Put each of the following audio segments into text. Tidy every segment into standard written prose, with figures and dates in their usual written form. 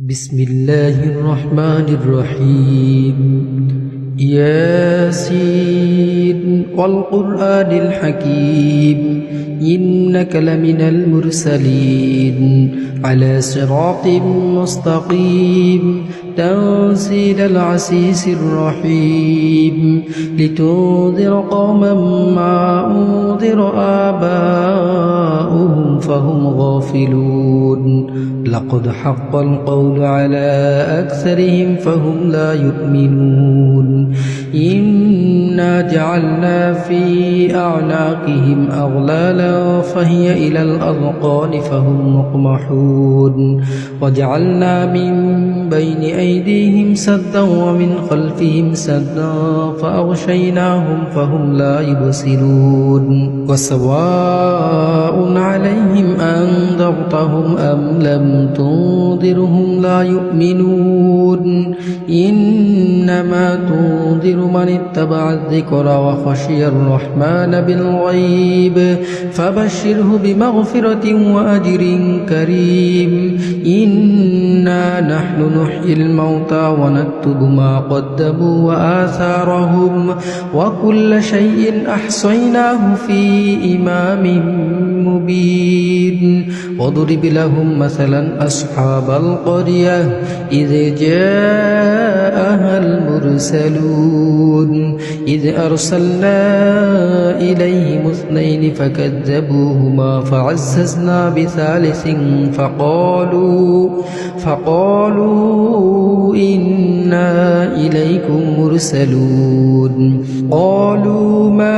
بسم الله الرحمن الرحيم ياسين والقرآن الحكيم إنك لمن المرسلين على صراط مستقيم تنزيل العزيز الرحيم لتنذر قوما ما أنذر آباؤهم فهم غافلون لقد حق القول على أكثرهم فهم لا يؤمنون إنا جعلنا في أعناقهم أغلالا فهي إلى الأذقان فهم مقمحون وجعلنا من بين أيديهم سدا ومن خلفهم سدا فأغشيناهم فهم لا يبصرون وسواء عليهم أنذرتهم أم لم تنذرهم لا يؤمنون إنما تنذر من اتبع الذكر وخشي الرحمن بالغيب فبشره بمغفرة وأجر كريم إنا نحن نحيي الموتى ونكتب ما قدموا وآثارهم وكل شيء أحصيناه في إمام مبين واضرب لهم مثلا أصحاب القرية إذ جاءها المرسلون إذ أرسلنا إليهم اثنين فكذبوهما فعززنا بثالث فقالوا إنا إليكم مرسلون قالوا ما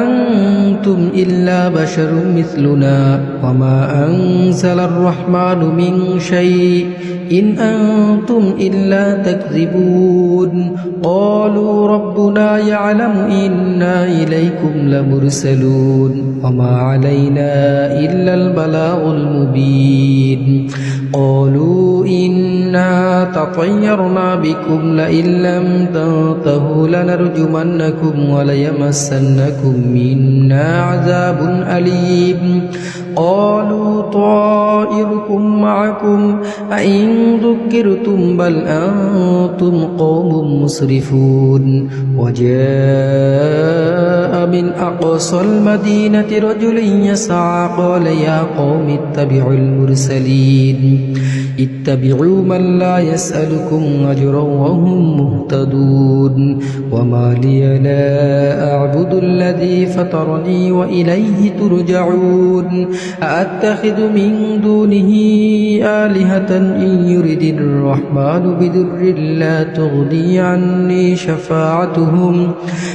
أنتم إلا بشر مثلنا وما أنزل الرحمن من شيء إن أنتم إلا تكذبون قالوا ربنا يعلم إنا إليكم لمرسلون وما علينا إلا البلاغ المبين قالوا إنا تطيرنا بكم لئن لم تنتهوا لنرجمنكم وليمسنكم منا عذاب أليم قالوا طائركم معكم أئن ذكرتم بل أنتم قوم مسرفون وجاء من أقصى المدينة رجل يسعى قال يا قوم اتبعوا المرسلين اتبعوا من لا يسألكم أجرا وهم مهتدون وما لي لا أعبد الذي فطرني وإليه ترجعون أأتخذ من دونه آلهة إن يرد الرحمن بضر لا تغني عني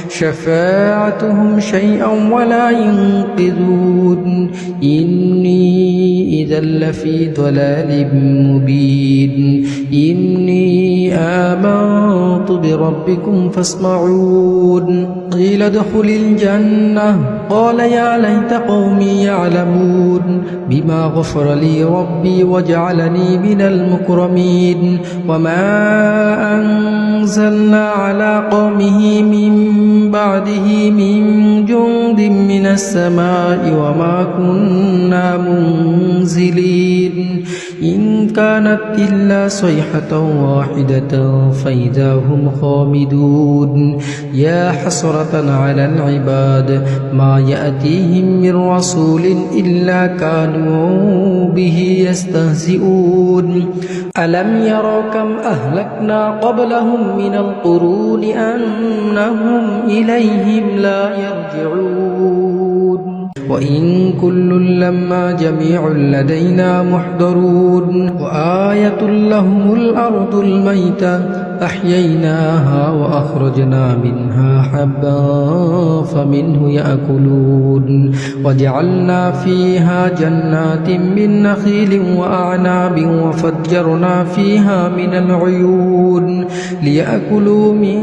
شفاعتهم شيئا ولا ينقذون إني إذا لفي ضلال مبين إني آمنت بربكم فاسمعون قيل ادخل الجنة قال يا ليت قومي يعلمون بما غفر لي ربي وجعلني من المكرمين وما أنزلنا على قومه من بعده من جند من السماء وما كنا منزلين إن كانت إلا صيحة واحدة فإذا هم خامدون يا حسرة على العباد ما يأتيهم من رسول إلا كانوا به يستهزئون ألم يروا كم أهلكنا قبلهم من القرون أنهم إليهم لا يرجعون وإن كل لما جميع لدينا محضرون وآية لهم الأرض الميتة أحييناها وأخرجنا منها حبا فمنه يأكلون وجعلنا فيها جنات من نخيل وأعناب وفجرنا فيها من العيون ليأكلوا من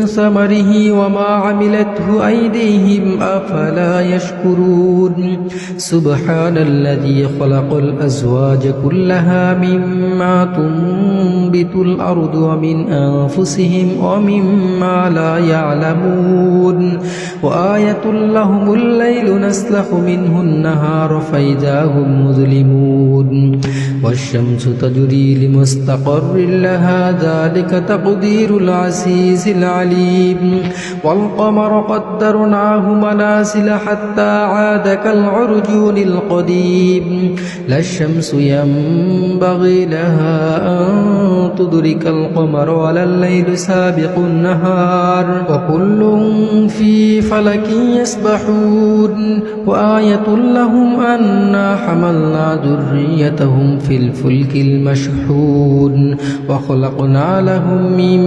ثمره وما عملته أيديهم أفلا يشكرون سبحان الذي خلق الأزواج كلها مما تنبت الأرض ومن أنفسهم ومما لا يعلمون وآية لهم الليل نسلخ منه النهار فإذا هم مظلمون والشمس تجري لمستقر لها ذلك تقدير العزيز العليم والقمر قدرناه منازل حتى عاد كالعرجون القديم لا الشمس ينبغي لها أن تدرك القمر ولا الليل سابق النهار وكل في فلك يسبحون وآية لهم أنا حملنا ذريتهم في الفلك المشحون وخلقنا لهم من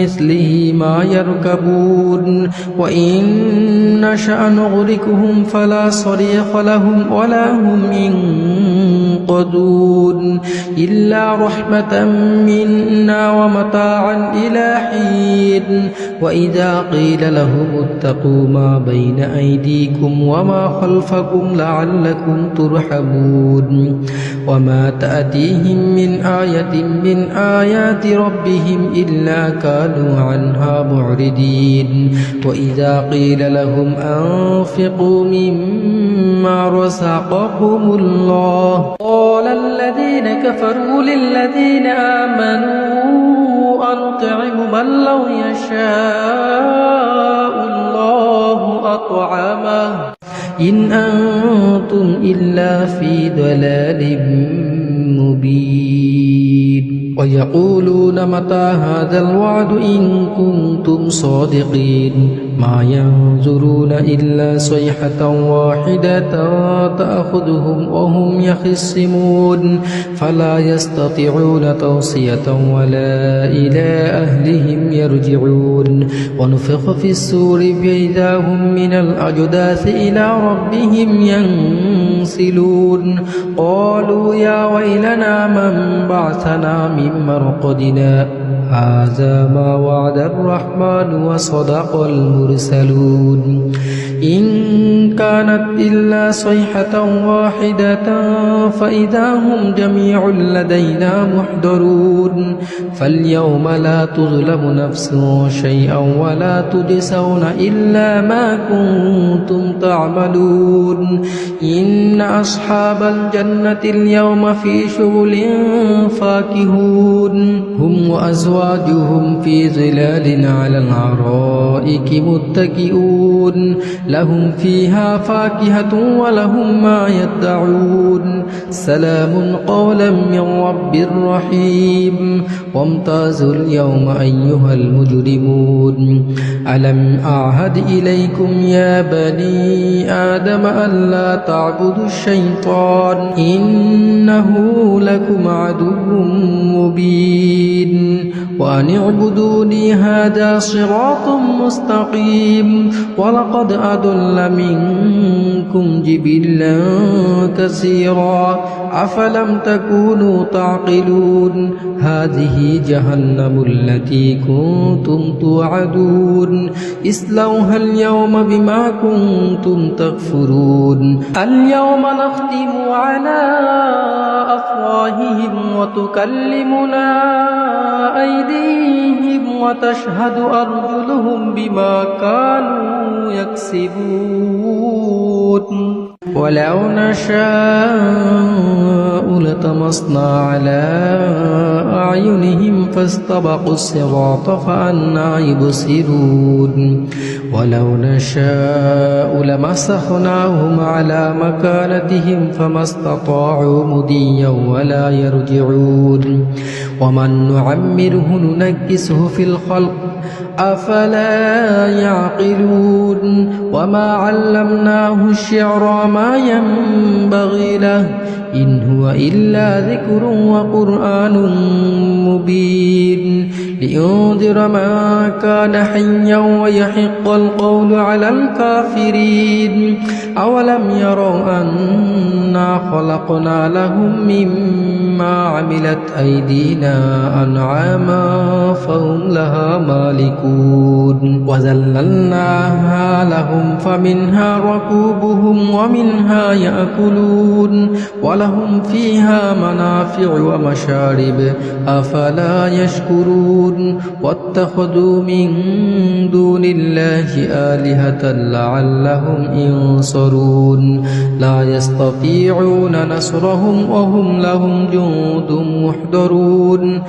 مثله ما يركبون وإن نشأ نغرقهم فلا صريخ لهم ولا هم ينقذون إلا رحمة منا ومتاعا إلى حين وإذا قيل لهم اتقوا ما بين أيديكم وما خلفكم لعلكم ترحمون وما تأتيهم من آية من آيات ربهم إلا كانوا عنها معرضين وإذا قيل لهم أنفقوا مما رزقكم الله قال الذين كفروا للذين آمنوا أنطعم من لو يشاء الله أطعمه إن أنتم إلا في ضلال مبين ويقولون متى هذا الوعد إن كنتم صادقين ما ينظرون إلا صيحة واحدة تأخذهم وهم يخصمون فلا يستطيعون توصية ولا إلى أهلهم يرجعون ونفخ في السور فإذا هم من الأجداث إلى ربهم ينسلون قالوا يا ويلنا من بعثنا من مرقدنا هذا ما وعد الرحمن وصدق المرسلون إن كانت إلا صيحة واحدة فإذا هم جميع لدينا محضرون فاليوم لا تظلم نفس شيئا ولا تجزون إلا ما كنتم تعملون إن أصحاب الجنة اليوم في شغل فاكهون هم وأزواجهم في ظلال على الأرائك متكئون لهم فيها فاكهة ولهم ما يدعون سلام قولا من رب رحيم وامتازوا اليوم أيها المجرمون ألم أعهد إليكم يا بني آدم ألا تعبدوا الشيطان إنه لكم عدو مبين وأن اعبدوني هذا صراط مستقيم ولقد أضل منكم جبلا كثيرا أفلم تكونوا تعقلون هذه جهنم التي كنتم توعدون اصلوها اليوم بما كنتم تكفرون اليوم نختم على أفواههم وتكلمنا أيديهم وتشهد أرجلهم بما كانوا يكسبون ولو نشاء لطمسنا على أعينهم فاستبقوا الصراط فأنى يبصرون ولو نشاء لمسخناهم على مكانتهم فما استطاعوا مضيا ولا يرجعون ومن نعمره ننكسه في الخلق أفلا يعقلون وما علمناه الشعر ما ينبغي له إن هو إلا ذكر وقرآن مبين لينذر من كان حيا ويحق القول على الكافرين أولم يروا أنا خلقنا لهم مما عملت أيدينا أنعاما فهم لها مالكون وذللناها لهم فمنها ركوبهم ومنها يأكلون ولهم فيها منافع ومشارب أفلا يشكرون واتخذوا من دون الله آلهة لعلهم ينصرون لا يستطيعون نصرهم وهم لهم جند وأنتم محضرون